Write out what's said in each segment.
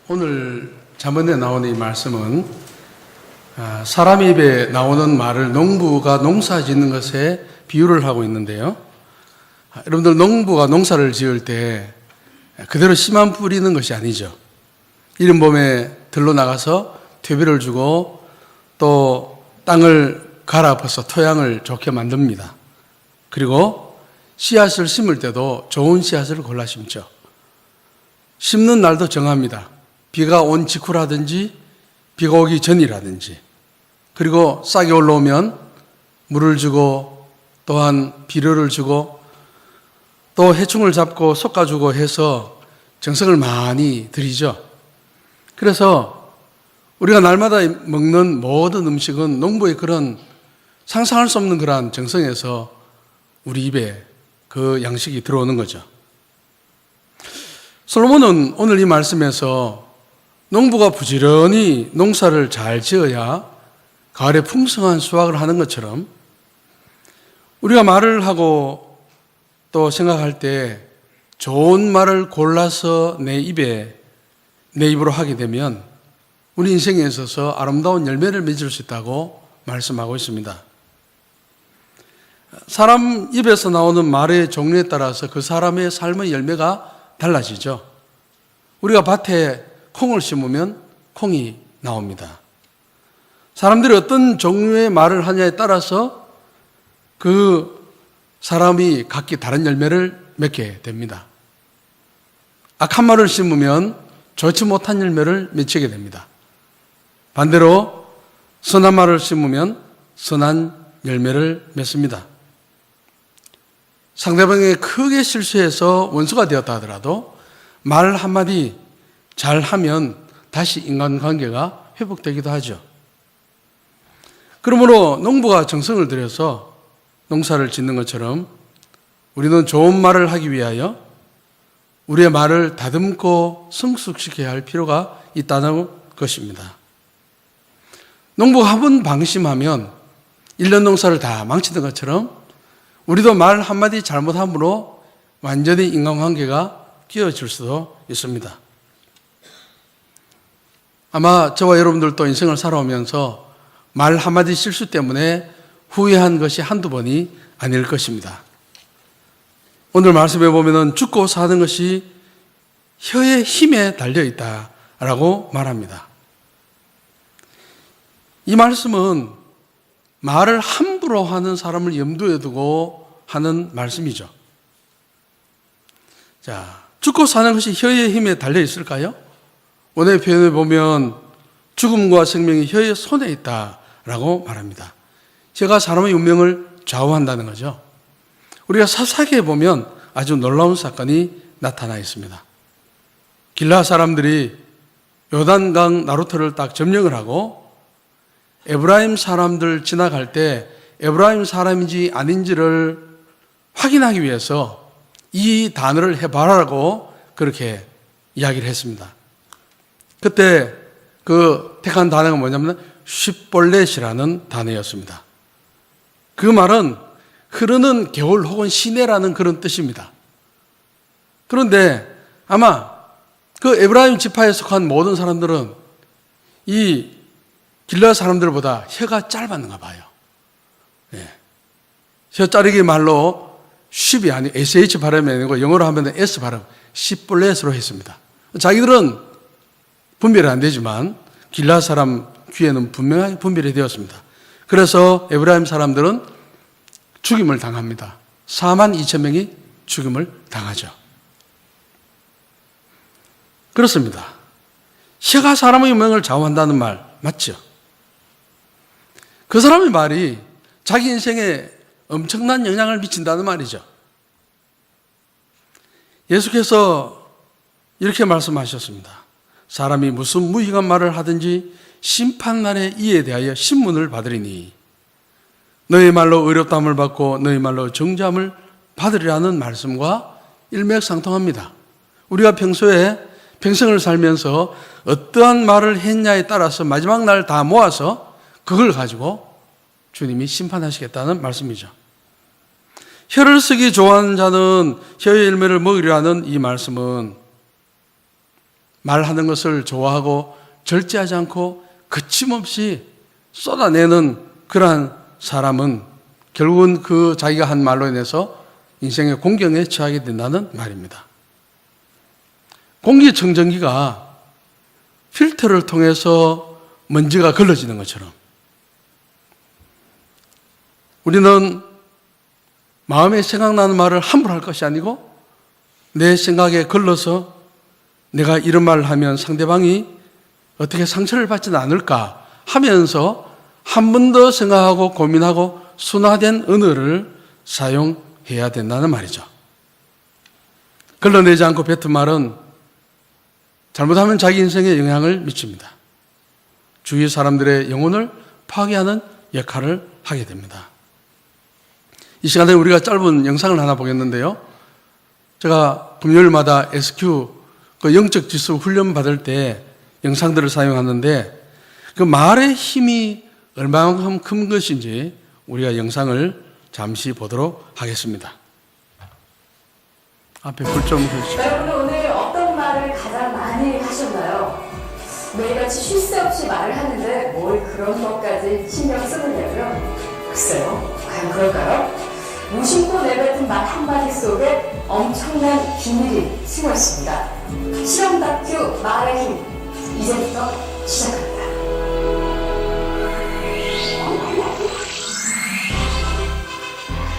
오늘 잠언에 나오는 이 말씀은 사람 입에 나오는 말을 농부가 농사 짓는 것에 비유를 하고 있는데요. 여러분들 농부가 농사를 지을 때 그대로 씨만 뿌리는 것이 아니죠. 이른 봄에 들러 나가서 퇴비를 주고 또 땅을 갈아엎어서 토양을 좋게 만듭니다. 그리고 씨앗을 심을 때도 좋은 씨앗을 골라 심죠. 심는 날도 정합니다. 비가 온 직후라든지 비가 오기 전이라든지, 그리고 싹이 올라오면 물을 주고 또한 비료를 주고 또 해충을 잡고 솎아주고 해서 정성을 많이 들이죠. 그래서 우리가 날마다 먹는 모든 음식은 농부의 그런 상상할 수 없는 그러한 정성에서 우리 입에 그 양식이 들어오는 거죠. 솔로몬은 오늘 이 말씀에서 농부가 부지런히 농사를 잘 지어야 가을에 풍성한 수확을 하는 것처럼 우리가 말을 하고 또 생각할 때 좋은 말을 골라서 내 입으로 하게 되면 우리 인생에 있어서 아름다운 열매를 맺을 수 있다고 말씀하고 있습니다. 사람 입에서 나오는 말의 종류에 따라서 그 사람의 삶의 열매가 달라지죠. 우리가 밭에 콩을 심으면 콩이 나옵니다. 사람들이 어떤 종류의 말을 하냐에 따라서 그 사람이 각기 다른 열매를 맺게 됩니다. 악한 말을 심으면 좋지 못한 열매를 맺게 됩니다. 반대로 선한 말을 심으면 선한 열매를 맺습니다. 상대방이 크게 실수해서 원수가 되었다 하더라도 말 한마디 잘하면 다시 인간관계가 회복되기도 하죠. 그러므로 농부가 정성을 들여서 농사를 짓는 것처럼 우리는 좋은 말을 하기 위하여 우리의 말을 다듬고 성숙시켜야 할 필요가 있다는 것입니다. 농부가 한 번 방심하면 1년 농사를 다 망치는 것처럼 우리도 말 한마디 잘못함으로 완전히 인간관계가 끼어질 수도 있습니다. 아마 저와 여러분들도 인생을 살아오면서 말 한마디 실수 때문에 후회한 것이 한두 번이 아닐 것입니다. 오늘 말씀에 보면은 죽고 사는 것이 혀의 힘에 달려있다라고 말합니다. 이 말씀은 말을 함부로 하는 사람을 염두에 두고 하는 말씀이죠. 자, 죽고 사는 것이 혀의 힘에 달려있을까요? 오늘의 표현을 보면 죽음과 생명이 혀의 손에 있다라고 말합니다. 혀가 사람의 운명을 좌우한다는 거죠. 우리가 사사기에 보면 아주 놀라운 사건이 나타나 있습니다. 길라 사람들이 요단강 나루터를 딱 점령을 하고 에브라임 사람들 지나갈 때 에브라임 사람인지 아닌지를 확인하기 위해서 이 단어를 해봐라라고 그렇게 이야기를 했습니다. 그때 그 택한 단어가 뭐냐면 쉿볼렛이라는 단어였습니다. 그 말은 흐르는 겨울 혹은 시내라는 그런 뜻입니다. 그런데 아마 그 에브라임 지파에 속한 모든 사람들은 이 길라 사람들보다 혀가 짧았는가 봐요. 혀 자르기 말로 쉿이 아니 SH 발음이 아니고 영어로 하면 S 발음, 쉿볼렛으로 했습니다. 자기들은 분별이 안 되지만 길라 사람 귀에는 분명하게 분별이 되었습니다. 그래서 에브라임 사람들은 죽임을 당합니다. 4만 2천 명이 죽임을 당하죠. 그렇습니다. 혀가 사람의 운명을 좌우한다는 말 맞죠? 그 사람의 말이 자기 인생에 엄청난 영향을 미친다는 말이죠. 예수께서 이렇게 말씀하셨습니다. 사람이 무슨 무익한 말을 하든지 심판날에 이에 대하여 신문을 받으리니 너희 말로 의롭다함을 받고 너희 말로 정죄함을 받으리라는 말씀과 일맥상통합니다. 우리가 평소에 평생을 살면서 어떠한 말을 했냐에 따라서 마지막 날 다 모아서 그걸 가지고 주님이 심판하시겠다는 말씀이죠. 혀를 쓰기 좋아하는 자는 혀의 열매를 먹으리라는 이 말씀은 말하는 것을 좋아하고 절제하지 않고 거침없이 쏟아내는 그러한 사람은 결국은 그 자기가 한 말로 인해서 인생의 공경에 처하게 된다는 말입니다. 공기청정기가 필터를 통해서 먼지가 걸러지는 것처럼 우리는 마음에 생각나는 말을 함부로 할 것이 아니고 내 생각에 걸러서 내가 이런 말을 하면 상대방이 어떻게 상처를 받지는 않을까 하면서 한 번 더 생각하고 고민하고 순화된 언어를 사용해야 된다는 말이죠. 걸러내지 않고 뱉은 말은 잘못하면 자기 인생에 영향을 미칩니다. 주위 사람들의 영혼을 파괴하는 역할을 하게 됩니다. 이 시간에 우리가 짧은 영상을 하나 보겠는데요. 제가 금요일마다 SQ 그 영적 지수 훈련 받을 때 영상들을 사용하는데 그 말의 힘이 얼마만큼 큰 것인지 우리가 영상을 잠시 보도록 하겠습니다. 앞에 불 좀 켜주시죠. 여러분은 오늘 어떤 말을 가장 많이 하셨나요? 매일같이 쉴 새 없이 말을 하는데 뭘 그런 것까지 신경 쓰느냐고요? 글쎄요, 과연 그럴까요? 무심코 내뱉은 말 한마디 속에 엄청난 비밀이 숨어 있습니다. 실험 다큐 말의 힘, 이제부터 시작합니다.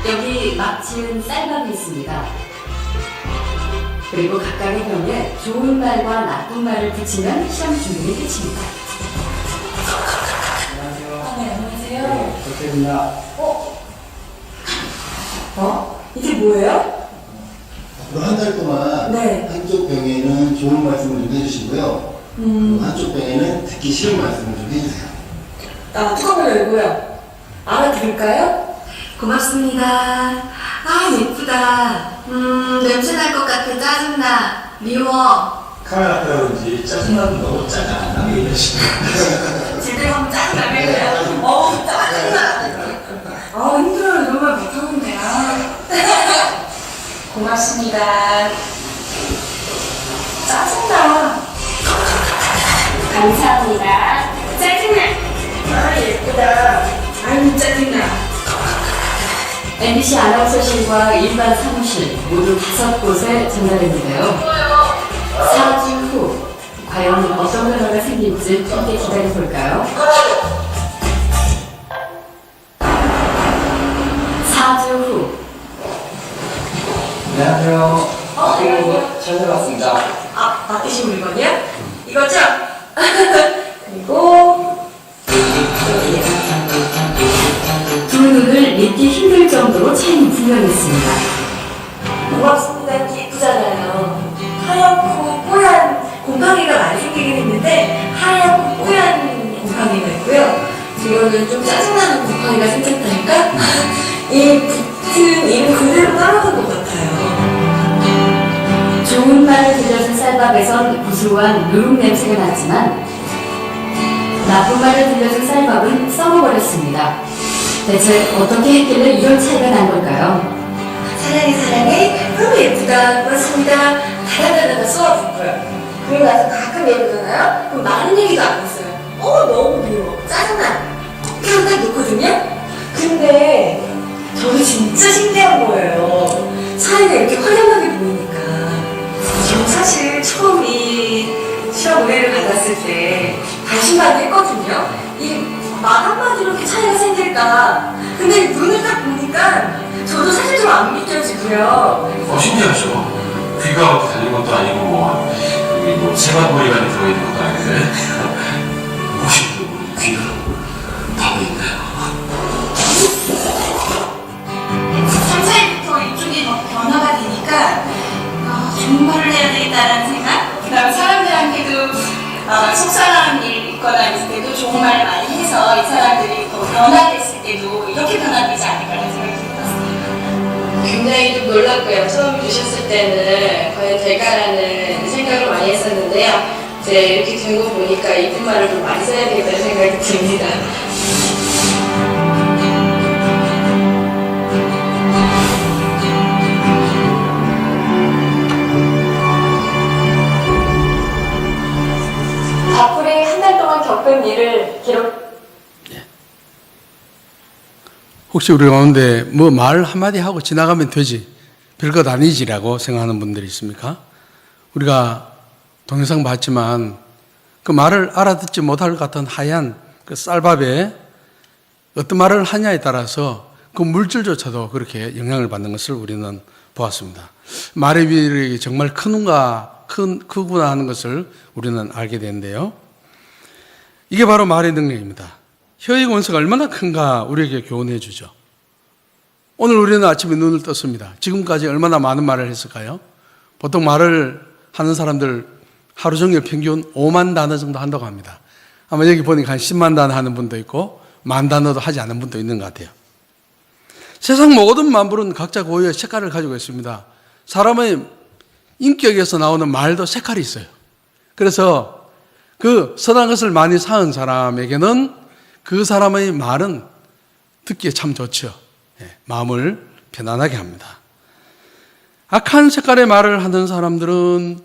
여기 막 지은 쌀밥이 있습니다. 그리고 각각의 병에 좋은 말과 나쁜 말을 붙이면 시험 준비는 끝입니다. 안녕하세요. 네, 안녕하세요. 네, 좋습니다. 이게 뭐예요? 앞으로 한 달 동안 네. 한쪽 병에는 좋은 말씀을 좀 해주시고요. 그리고 한쪽 병에는 듣기 싫은 말씀을 좀 해주세요. 뚜껑을 열고요. 알아들을까요? 고맙습니다. 아, 예쁘다. 냄새 날 것 같아. 짜증나. 미워. 카메라 때문인지 짜증나도 짜증 안 나게 얘기하시네요. 제대로 한번 짜증나게요. 짜증나. 힘들어요. 이런 말 못하는데. 고맙습니다. 짜증나. 감사합니다. 짜증나. 예쁘다. 아유, 짜증나. MBC 아나운서실과 일반 사무실 모두 5곳에 전달했는데요. 4주 후 과연 어떤 변화가 생길지 함께 기다려볼까요? 4주 후. 안녕하세요. 안녕하세요. 잘 들어왔습니다. 맡기신 물건이요? 이거죠? 그리고 두 눈을 믿기 힘들 정도로 차이는 분명했습니다. 고맙습니다. 예쁘잖아요. 하얗고 뽀얀 곰팡이가 많이 생기긴 했는데 하얗고 뽀얀 곰팡이가 있고요. 이거는 좀 짜증나는 곰팡이가 생겼다니까 이 붙은 이 그대로 따라간 것 같아요. 좋은 말을 들려준 쌀밥에선 구수한 누룩 냄새가 나지만 나쁜 말을 들려준 쌀밥은 썩어버렸습니다. 대체 어떻게 했길래 이런 차이가 난 걸까요? 사랑해 너무 예쁘다 고맙습니다 다다다다 쏘아붙고요. 그리고 나서 가끔 예쁘잖아요? 그럼 많은 얘기도 안 했어요. 너무 미워 짜증나 그럼 딱 놓거든요? 근데 저도 진짜 신기한 거예요. 차이가 이렇게 확연하게 보이니까. 저는 사실 처음 이 시험 의뢰를 받았을 때 반신반의 했거든요. 이 말 한마디로 이렇게 차이가 생길까. 근데 눈을 딱 보니까 저도 사실 좀 안 믿겨지고요. 신기하죠? 귀가 어디 달린 것도 아니고 여기 세마포리가 들어있는 것도 아닌데 무엇이도 귀가 다 보이네요. 3살부터 이쪽이 막 변화가 되니까 좋은 말을 해야 되겠다라는 생각? 그 다음에 사람들한테도 속상한 일 있거나 있을 때도 좋은 말 많이 해서 이 사람들이 또 변화됐을 때도 이렇게 변화되지 않을까라는 생각이 들었어요. 굉장히 좀 놀랐고요. 처음 주셨을 때는 과연 될까라는 생각을 많이 했었는데요. 이제 이렇게 된 거 보니까 이쁜 말을 좀 많이 써야 되겠다는 생각이 듭니다. 다풀이 한 달 동안 겪은 일을 기록. 혹시 우리 가운데 뭐 말 한마디 하고 지나가면 되지, 별것 아니지라고 생각하는 분들이 있습니까? 우리가 동영상 봤지만 그 말을 알아듣지 못할 것 같은 하얀 그 쌀밥에 어떤 말을 하냐에 따라서 그 물질조차도 그렇게 영향을 받는 것을 우리는 보았습니다. 말의 위력이 정말 크구나 하는 것을 우리는 알게 되는데요. 이게 바로 말의 능력입니다. 혀의 권세가 얼마나 큰가 우리에게 교훈해 주죠. 오늘 우리는 아침에 눈을 떴습니다. 지금까지 얼마나 많은 말을 했을까요? 보통 말을 하는 사람들 하루 종일 평균 5만 단어 정도 한다고 합니다. 아마 여기 보니까 한 10만 단어 하는 분도 있고 1만 단어도 하지 않는 분도 있는 것 같아요. 세상 모든 만물은 각자 고유의 색깔을 가지고 있습니다. 사람의 인격에서 나오는 말도 색깔이 있어요. 그래서 그 선한 것을 많이 쌓은 사람에게는 그 사람의 말은 듣기에 참 좋죠. 마음을 편안하게 합니다. 악한 색깔의 말을 하는 사람들은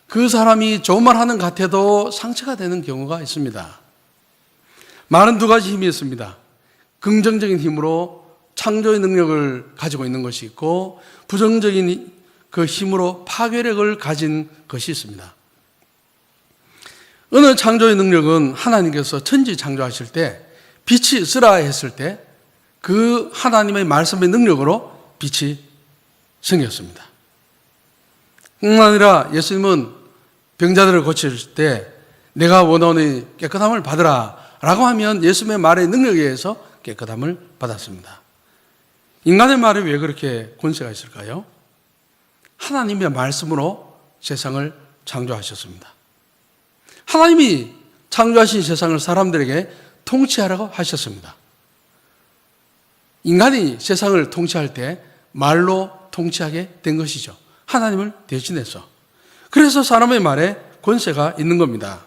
그 사람이 좋은 말 하는 것 같아도 상처가 되는 경우가 있습니다. 말은 두 가지 힘이 있습니다. 긍정적인 힘으로 창조의 능력을 가지고 있는 것이 있고, 부정적인 그 힘으로 파괴력을 가진 것이 있습니다. 어느 창조의 능력은 하나님께서 천지 창조하실 때 빛이 있으라 했을 때 그 하나님의 말씀의 능력으로 빛이 생겼습니다. 뿐만 아니라 예수님은 병자들을 고칠 때 내가 원하오니 깨끗함을 받으라 라고 하면 예수님의 말의 능력에 의해서 깨끗함을 받았습니다. 인간의 말이 왜 그렇게 권세가 있을까요? 하나님의 말씀으로 세상을 창조하셨습니다. 하나님이 창조하신 세상을 사람들에게 통치하라고 하셨습니다. 인간이 세상을 통치할 때 말로 통치하게 된 것이죠. 하나님을 대신해서. 그래서 사람의 말에 권세가 있는 겁니다.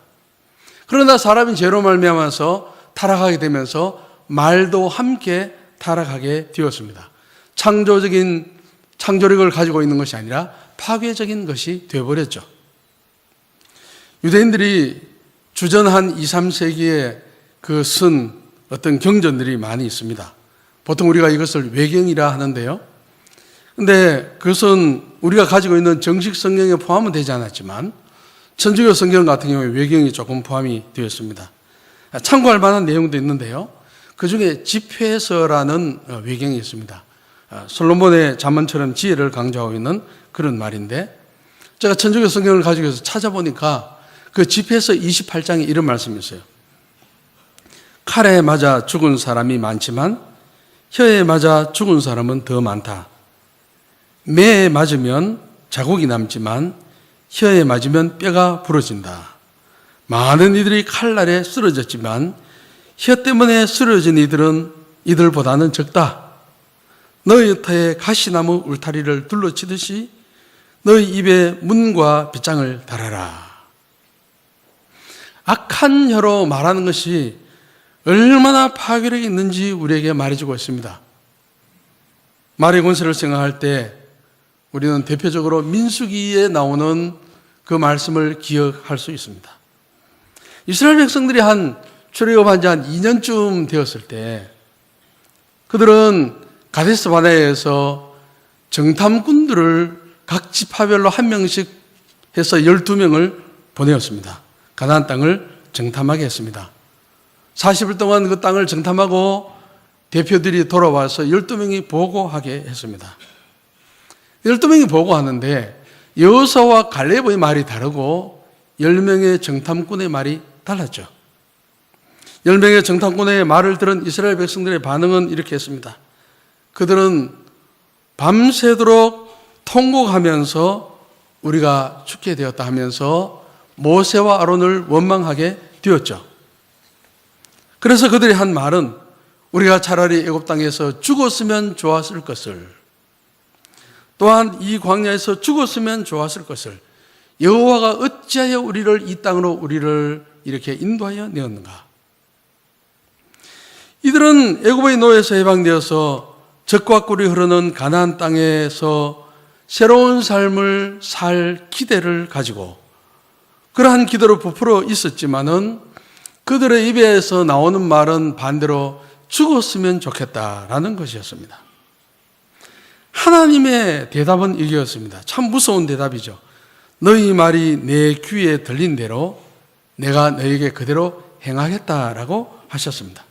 그러나 사람이 죄로 말미암아서 타락하게 되면서 말도 함께 타락하게 되었습니다. 창조적인 창조력을 가지고 있는 것이 아니라 파괴적인 것이 되어버렸죠. 유대인들이 주전 한 2, 3세기에 그 쓴 어떤 경전들이 많이 있습니다. 보통 우리가 이것을 외경이라 하는데요. 근데 그것은 우리가 가지고 있는 정식 성경에 포함은 되지 않았지만 천주교 성경 같은 경우에 외경이 조금 포함이 되었습니다. 참고할 만한 내용도 있는데요. 그 중에 집회서라는 외경이 있습니다. 솔로몬의 잠언처럼 지혜를 강조하고 있는 그런 말인데, 제가 천주교 성경을 가지고 해서 찾아보니까 그 집회서 28장에 이런 말씀이 있어요. 칼에 맞아 죽은 사람이 많지만 혀에 맞아 죽은 사람은 더 많다. 매에 맞으면 자국이 남지만 혀에 맞으면 뼈가 부러진다. 많은 이들이 칼날에 쓰러졌지만 혀 때문에 쓰러진 이들은 이들보다는 적다. 너희 혀에 가시나무 울타리를 둘러치듯이 너희 입에 문과 빗장을 달아라. 악한 혀로 말하는 것이 얼마나 파괴력이 있는지 우리에게 말해주고 있습니다. 말의 권세를 생각할 때 우리는 대표적으로 민수기에 나오는 그 말씀을 기억할 수 있습니다. 이스라엘 백성들이 출애굽한 지 한 2년쯤 되었을 때 그들은 가데스 바네아에서 정탐꾼들을 각 지파별로 한 명씩 해서 12명을 보내었습니다. 가나안 땅을 정탐하게 했습니다. 40일 동안 그 땅을 정탐하고 대표들이 돌아와서 12명이 보고하게 했습니다. 12명이 보고하는데 여호수아와 갈렙의 말이 다르고 10명의 정탐꾼의 말이 달랐죠. 10명의 정탐꾼의 말을 들은 이스라엘 백성들의 반응은 이렇게 했습니다. 그들은 밤새도록 통곡하면서 우리가 죽게 되었다 하면서 모세와 아론을 원망하게 되었죠. 그래서 그들이 한 말은 우리가 차라리 애굽 땅에서 죽었으면 좋았을 것을, 또한 이 광야에서 죽었으면 좋았을 것을, 여호와가 어찌하여 우리를 이 땅으로 우리를 이렇게 인도하여 내었는가. 이들은 애굽의 노예에서 해방되어서 젖과 꿀이 흐르는 가나안 땅에서 새로운 삶을 살 기대를 가지고 그러한 기도로 부풀어 있었지만은 그들의 입에서 나오는 말은 반대로 죽었으면 좋겠다라는 것이었습니다. 하나님의 대답은 이거였습니다. 참 무서운 대답이죠. 너희 말이 내 귀에 들린 대로 내가 너에게 그대로 행하겠다라고 하셨습니다.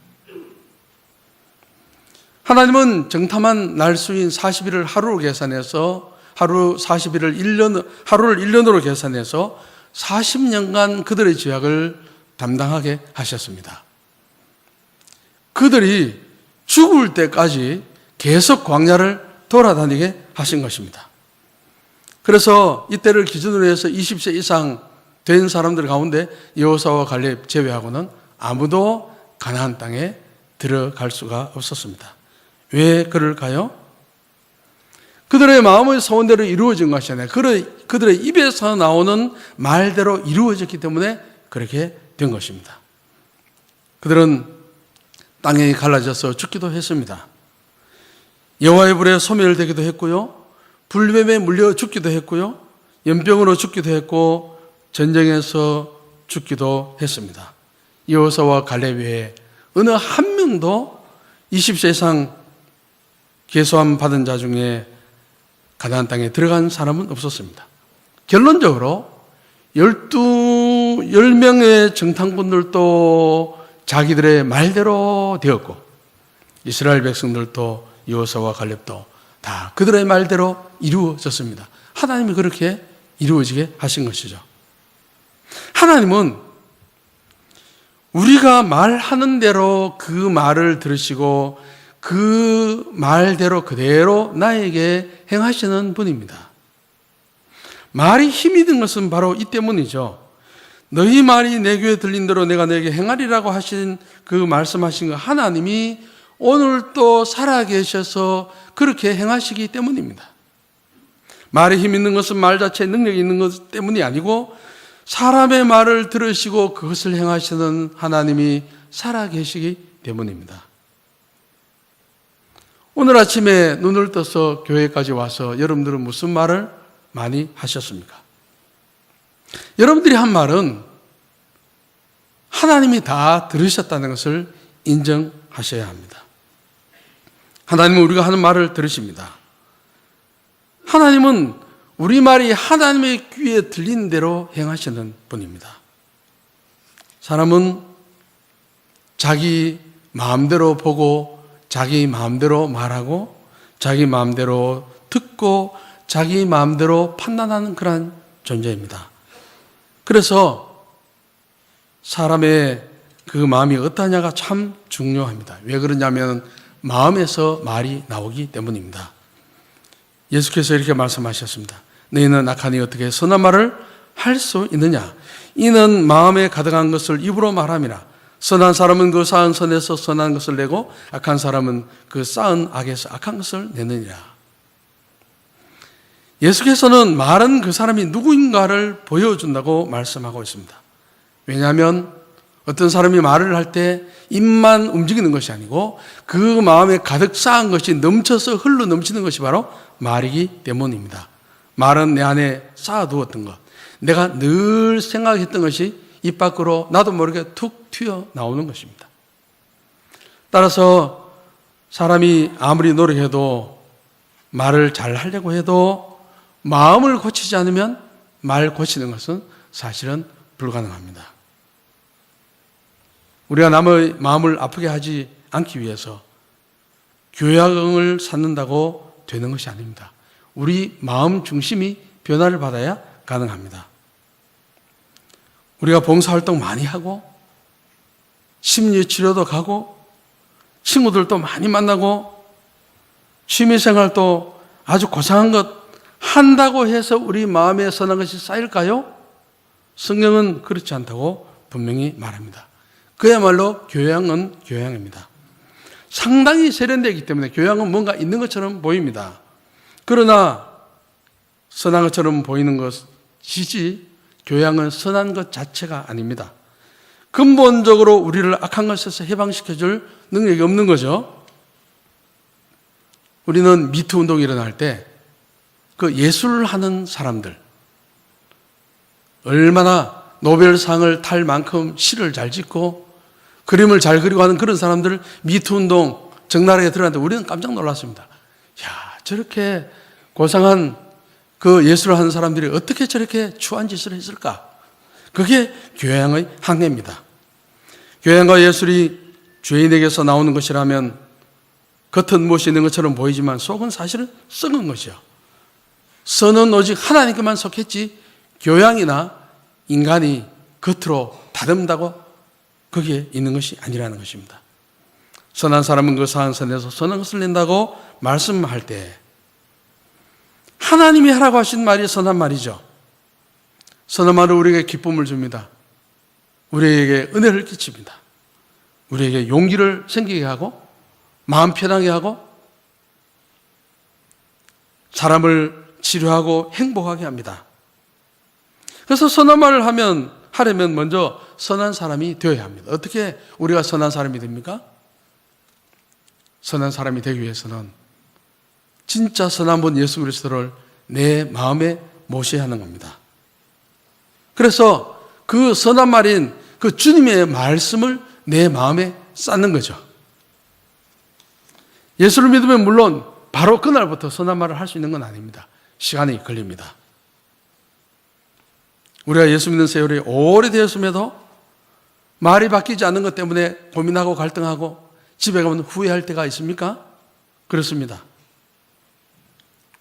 하나님은 정탐한 날수인 40일을 하루로 계산해서 하루를 1년으로 계산해서 40년간 그들의 죄악을 담당하게 하셨습니다. 그들이 죽을 때까지 계속 광야를 돌아다니게 하신 것입니다. 그래서 이때를 기준으로 해서 20세 이상 된 사람들 가운데 여호수아와 갈렙 제외하고는 아무도 가나안 땅에 들어갈 수가 없었습니다. 왜 그럴까요? 그들의 마음의 소원대로 이루어진 것이 아니라 그들의 입에서 나오는 말대로 이루어졌기 때문에 그렇게 된 것입니다. 그들은 땅에 갈라져서 죽기도 했습니다. 여호와의 불에 소멸되기도 했고요. 불뱀에 물려 죽기도 했고요. 연병으로 죽기도 했고 전쟁에서 죽기도 했습니다. 여호수아와 갈렙 외에 어느 한 명도 20세 이상 계수함 받은 자 중에 가나안 땅에 들어간 사람은 없었습니다. 결론적으로 10명의 정탐꾼들도 자기들의 말대로 되었고 이스라엘 백성들도 여호수아와 갈렙도 다 그들의 말대로 이루어졌습니다. 하나님이 그렇게 이루어지게 하신 것이죠. 하나님은 우리가 말하는 대로 그 말을 들으시고 그 말대로 그대로 나에게 행하시는 분입니다. 말이 힘이 든 것은 바로 이 때문이죠. 너희 말이 내 귀에 들린 대로 내가 너에게 행하리라고 하신 그 말씀하신 거 하나님이 오늘 또 살아계셔서 그렇게 행하시기 때문입니다. 말에 힘 있는 것은 말 자체에 능력이 있는 것 때문이 아니고 사람의 말을 들으시고 그것을 행하시는 하나님이 살아계시기 때문입니다. 오늘 아침에 눈을 떠서 교회까지 와서 여러분들은 무슨 말을 많이 하셨습니까? 여러분들이 한 말은 하나님이 다 들으셨다는 것을 인정하셔야 합니다. 하나님은 우리가 하는 말을 들으십니다. 하나님은 우리 말이 하나님의 귀에 들린 대로 행하시는 분입니다. 사람은 자기 마음대로 보고 자기 마음대로 말하고 자기 마음대로 듣고 자기 마음대로 판단하는 그런 존재입니다. 그래서 사람의 그 마음이 어떠냐가 참 중요합니다. 왜 그러냐면 마음에서 말이 나오기 때문입니다. 예수께서 이렇게 말씀하셨습니다. 너희는 악하니 어떻게 선한 말을 할 수 있느냐? 이는 마음에 가득한 것을 입으로 말함이라. 선한 사람은 그 쌓은 선에서 선한 것을 내고 악한 사람은 그 쌓은 악에서 악한 것을 내느니라. 예수께서는 말은 그 사람이 누구인가를 보여준다고 말씀하고 있습니다. 왜냐하면 어떤 사람이 말을 할 때 입만 움직이는 것이 아니고 그 마음에 가득 쌓은 것이 넘쳐서 흘러 넘치는 것이 바로 말이기 때문입니다. 말은 내 안에 쌓아두었던 것, 내가 늘 생각했던 것이 입 밖으로 나도 모르게 툭 튀어나오는 것입니다. 따라서 사람이 아무리 노력해도 말을 잘 하려고 해도 마음을 고치지 않으면 말 고치는 것은 사실은 불가능합니다. 우리가 남의 마음을 아프게 하지 않기 위해서 교양을 쌓는다고 되는 것이 아닙니다. 우리 마음 중심이 변화를 받아야 가능합니다. 우리가 봉사활동 많이 하고 심리치료도 가고 친구들도 많이 만나고 취미생활도 아주 고상한 것 한다고 해서 우리 마음에 선한 것이 쌓일까요? 성경은 그렇지 않다고 분명히 말합니다. 그야말로 교양은 교양입니다. 상당히 세련되기 때문에 교양은 뭔가 있는 것처럼 보입니다. 그러나 선한 것처럼 보이는 것이지 교양은 선한 것 자체가 아닙니다. 근본적으로 우리를 악한 것에서 해방시켜줄 능력이 없는 거죠. 우리는 미투 운동이 일어날 때 그 예술을 하는 사람들 얼마나 노벨상을 탈 만큼 시를 잘 짓고 그림을 잘 그리고 하는 그런 사람들 미투 운동 적나라하게 들어갔는데 우리는 깜짝 놀랐습니다. 야, 저렇게 고상한 그 예술을 하는 사람들이 어떻게 저렇게 추한 짓을 했을까? 그게 교양의 항해입니다. 교양과 예술이 죄인에게서 나오는 것이라면 겉은 무엇이 있는 것처럼 보이지만 속은 사실은 썩은 것이요. 선은 오직 하나님께만 속했지 교양이나 인간이 겉으로 다듬다고 거기에 있는 것이 아니라는 것입니다. 선한 사람은 그 선한 선에서 선한 것을 낸다고 말씀할 때 하나님이 하라고 하신 말이 선한 말이죠. 선한 말은 우리에게 기쁨을 줍니다. 우리에게 은혜를 끼칩니다. 우리에게 용기를 생기게 하고 마음 편하게 하고 사람을 치료하고 행복하게 합니다. 그래서 선한 말을 하려면 먼저 선한 사람이 되어야 합니다. 어떻게 우리가 선한 사람이 됩니까? 선한 사람이 되기 위해서는 진짜 선한 분 예수 그리스도를 내 마음에 모셔야 하는 겁니다. 그래서 그 선한 말인 그 주님의 말씀을 내 마음에 쌓는 거죠. 예수를 믿으면 물론 바로 그날부터 선한 말을 할 수 있는 건 아닙니다. 시간이 걸립니다. 우리가 예수 믿는 세월이 오래되었음에도 말이 바뀌지 않는 것 때문에 고민하고 갈등하고 집에 가면 후회할 때가 있습니까? 그렇습니다.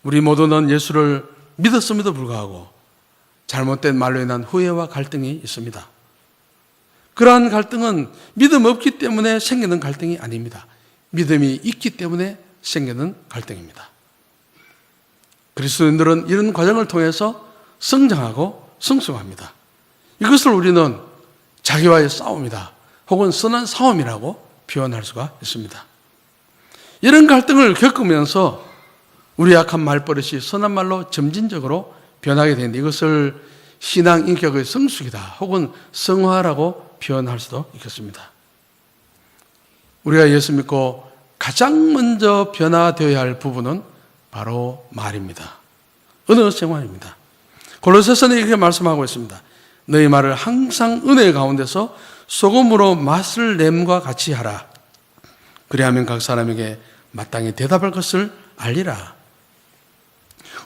우리 모두는 예수를 믿었음에도 불구하고 잘못된 말로 인한 후회와 갈등이 있습니다. 그러한 갈등은 믿음 없기 때문에 생기는 갈등이 아닙니다. 믿음이 있기 때문에 생기는 갈등입니다. 그리스도인들은 이런 과정을 통해서 성장하고 성숙합니다. 이것을 우리는 자기와의 싸움이다 혹은 선한 싸움이라고 표현할 수가 있습니다. 이런 갈등을 겪으면서 우리 약한 말버릇이 선한 말로 점진적으로 변하게 되는데 이것을 신앙 인격의 성숙이다 혹은 성화라고 표현할 수도 있겠습니다. 우리가 예수 믿고 가장 먼저 변화되어야 할 부분은 바로 말입니다. 은혜 생활입니다. 골로새서는 이렇게 말씀하고 있습니다. 너희 말을 항상 은혜 가운데서 소금으로 맛을 냄과 같이 하라. 그리하면 각 사람에게 마땅히 대답할 것을 알리라.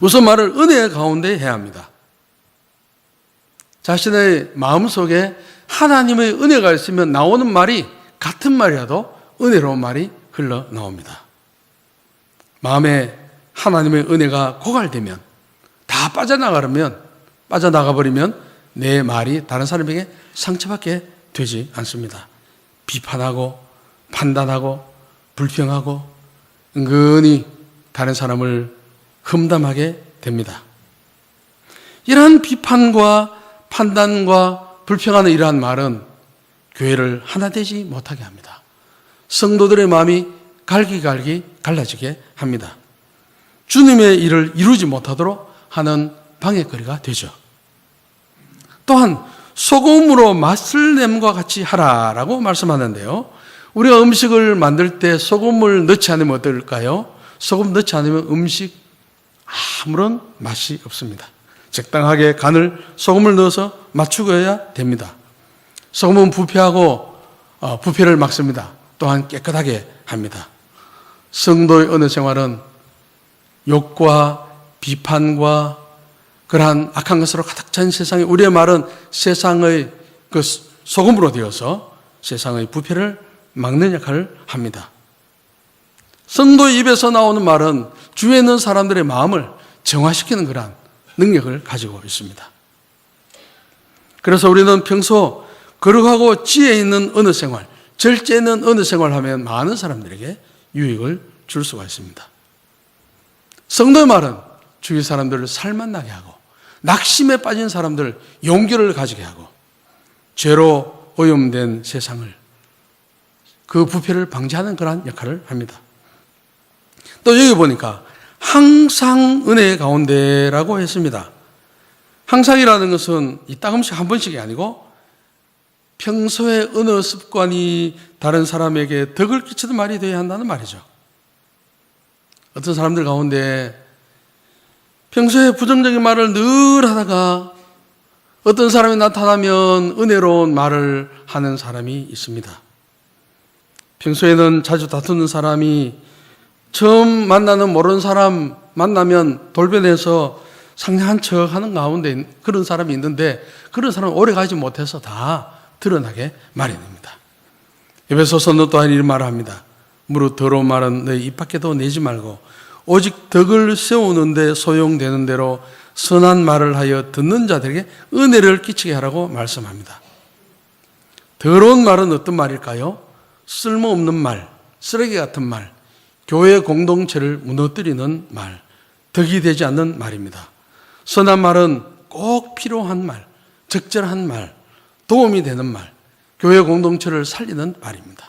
우선 말을 은혜 가운데 해야 합니다. 자신의 마음속에 하나님의 은혜가 있으면 나오는 말이 같은 말이라도 은혜로운 말이 흘러나옵니다. 마음에 하나님의 은혜가 고갈되면 다 빠져나가버리면 내 말이 다른 사람에게 상처받게 되지 않습니다. 비판하고 판단하고 불평하고 은근히 다른 사람을 험담하게 됩니다. 이러한 비판과 판단과 불평하는 이러한 말은 교회를 하나 되지 못하게 합니다. 성도들의 마음이 갈기갈기 갈라지게 합니다. 주님의 일을 이루지 못하도록 하는 방해거리가 되죠. 또한 소금으로 맛을 냄과 같이 하라라고 말씀하는데요. 우리가 음식을 만들 때 소금을 넣지 않으면 어떨까요? 소금 넣지 않으면 음식 아무런 맛이 없습니다. 적당하게 간을 소금을 넣어서 맞추어야 됩니다. 소금은 부패를 막습니다. 또한 깨끗하게 합니다. 성도의 은혜 생활은 욕과 비판과 그러한 악한 것으로 가득 찬 세상에 우리의 말은 세상의 그 소금으로 되어서 세상의 부패를 막는 역할을 합니다. 성도의 입에서 나오는 말은 주위에 있는 사람들의 마음을 정화시키는 그러한 능력을 가지고 있습니다. 그래서 우리는 평소 거룩하고 지혜 있는 은혜 생활, 절제 있는 은혜 생활을 하면 많은 사람들에게 유익을 줄 수가 있습니다. 성도의 말은 주위 사람들을 살만나게 하고 낙심에 빠진 사람들 용기를 가지게 하고 죄로 오염된 세상을 그 부패를 방지하는 그러한 역할을 합니다. 또 여기 보니까 항상 은혜 가운데라고 했습니다. 항상이라는 것은 이따금씩 한 번씩이 아니고 평소에 은혜 습관이 다른 사람에게 덕을 끼치는 말이 되어야 한다는 말이죠. 어떤 사람들 가운데 평소에 부정적인 말을 늘 하다가 어떤 사람이 나타나면 은혜로운 말을 하는 사람이 있습니다. 평소에는 자주 다투는 사람이 처음 만나는 모르는 사람 만나면 돌변해서 상냥한 척 하는 가운데 그런 사람이 있는데 그런 사람은 오래 가지 못해서 다 드러나게 마련입니다. 에베소서는 또한 이런 말을 합니다. 무릇 더러운 말은 너희 입 밖에도 내지 말고 오직 덕을 세우는데 소용되는 대로 선한 말을 하여 듣는 자들에게 은혜를 끼치게 하라고 말씀합니다. 더러운 말은 어떤 말일까요? 쓸모없는 말, 쓰레기 같은 말, 교회 공동체를 무너뜨리는 말, 덕이 되지 않는 말입니다. 선한 말은 꼭 필요한 말, 적절한 말, 도움이 되는 말, 교회 공동체를 살리는 말입니다.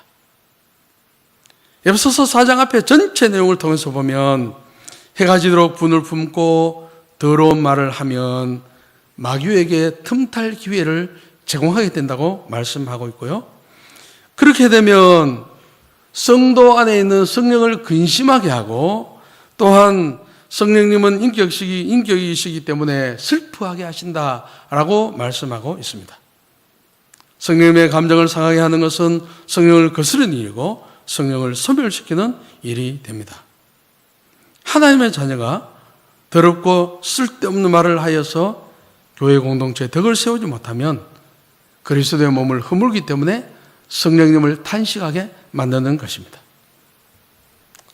에베소서 4장 앞에 전체 내용을 통해서 보면 해가 지도록 분을 품고 더러운 말을 하면 마귀에게 틈탈 기회를 제공하게 된다고 말씀하고 있고요. 그렇게 되면 성도 안에 있는 성령을 근심하게 하고 또한 성령님은 인격이시기 때문에 슬퍼하게 하신다라고 말씀하고 있습니다. 성령님의 감정을 상하게 하는 것은 성령을 거스르는 일이고 성령을 소멸시키는 일이 됩니다. 하나님의 자녀가 더럽고 쓸데없는 말을 하여서 교회 공동체에 덕을 세우지 못하면 그리스도의 몸을 허물기 때문에 성령님을 탄식하게 만드는 것입니다.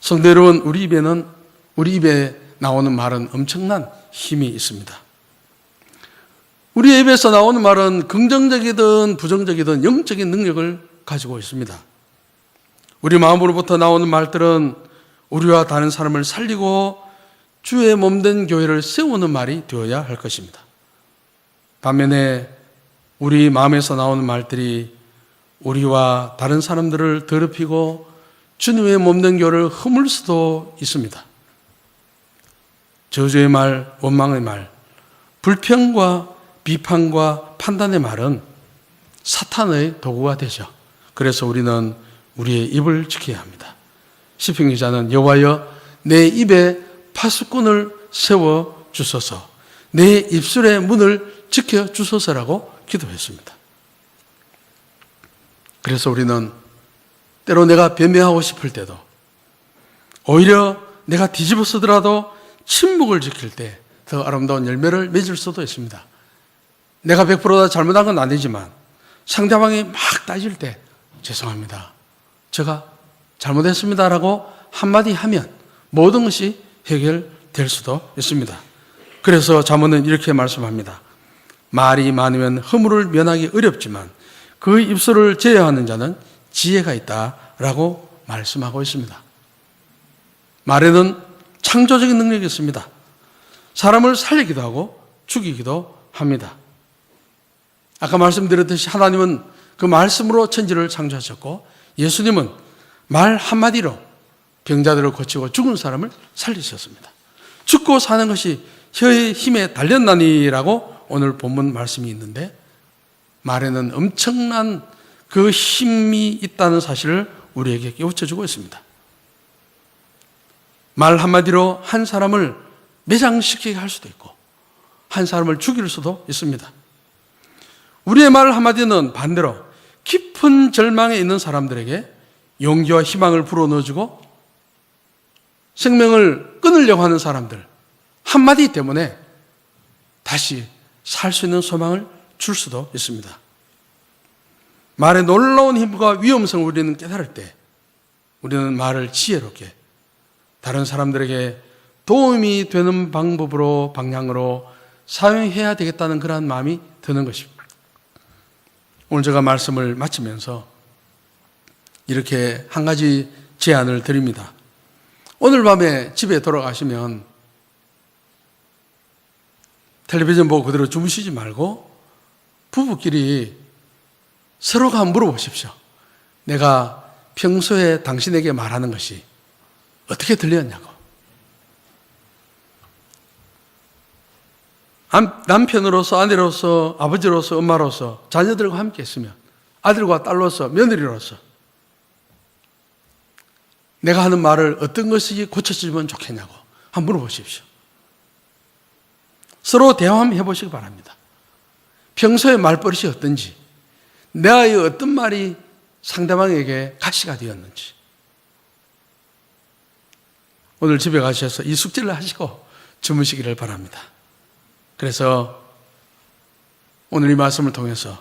성도 여러분, 우리 입에 나오는 말은 엄청난 힘이 있습니다. 우리 입에서 나오는 말은 긍정적이든 부정적이든 영적인 능력을 가지고 있습니다. 우리 마음으로부터 나오는 말들은 우리와 다른 사람을 살리고 주의 몸된 교회를 세우는 말이 되어야 할 것입니다. 반면에 우리 마음에서 나오는 말들이 우리와 다른 사람들을 더럽히고 주님의 몸된 교회를 허물 수도 있습니다. 저주의 말, 원망의 말, 불평과 비판과 판단의 말은 사탄의 도구가 되죠. 그래서 우리는 우리의 입을 지켜야 합니다. 시편 기자는 여호와여 내 입에 파수꾼을 세워 주소서, 내 입술의 문을 지켜 주소서라고 기도했습니다. 그래서 우리는 때로 내가 변명하고 싶을 때도 오히려 내가 뒤집어 쓰더라도 침묵을 지킬 때 더 아름다운 열매를 맺을 수도 있습니다. 내가 100% 다 잘못한 건 아니지만 상대방이 막 따질 때 죄송합니다, 제가 잘못했습니다라고 한마디 하면 모든 것이 해결될 수도 있습니다. 그래서 잠언은 이렇게 말씀합니다. 말이 많으면 허물을 면하기 어렵지만 그 입술을 제어하는 자는 지혜가 있다라고 말씀하고 있습니다. 말에는 창조적인 능력이 있습니다. 사람을 살리기도 하고 죽이기도 합니다. 아까 말씀드렸듯이 하나님은 그 말씀으로 천지를 창조하셨고 예수님은 말 한마디로 병자들을 고치고 죽은 사람을 살리셨습니다. 죽고 사는 것이 혀의 힘에 달렸나니라고 오늘 본문 말씀이 있는데 말에는 엄청난 그 힘이 있다는 사실을 우리에게 깨우쳐주고 있습니다. 말 한마디로 한 사람을 매장시키게 할 수도 있고 한 사람을 죽일 수도 있습니다. 우리의 말 한마디는 반대로 깊은 절망에 있는 사람들에게 용기와 희망을 불어넣어주고 생명을 끊으려고 하는 사람들 한마디 때문에 다시 살 수 있는 소망을 줄 수도 있습니다. 말의 놀라운 힘과 위험성을 우리는 깨달을 때 우리는 말을 지혜롭게 다른 사람들에게 도움이 되는 방법으로 방향으로 사용해야 되겠다는 그러한 마음이 드는 것입니다. 오늘 제가 말씀을 마치면서 이렇게 한 가지 제안을 드립니다. 오늘 밤에 집에 돌아가시면 텔레비전 보고 그대로 주무시지 말고 부부끼리 서로가 물어보십시오. 내가 평소에 당신에게 말하는 것이 어떻게 들렸냐고. 남편으로서, 아내로서, 아버지로서, 엄마로서, 자녀들과 함께 있으면 아들과 딸로서, 며느리로서 내가 하는 말을 어떤 것이 고쳐지면 좋겠냐고 한번 물어보십시오. 서로 대화 한번 해보시기 바랍니다. 평소의 말버릇이 어떤지, 내의 어떤 말이 상대방에게 가시가 되었는지, 오늘 집에 가셔서 이 숙제를 하시고 주무시기를 바랍니다. 그래서 오늘 이 말씀을 통해서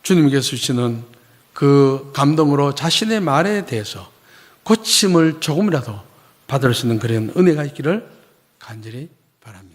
주님께서 주시는 그 감동으로 자신의 말에 대해서 고침을 조금이라도 받을 수 있는 그런 은혜가 있기를 간절히 바랍니다.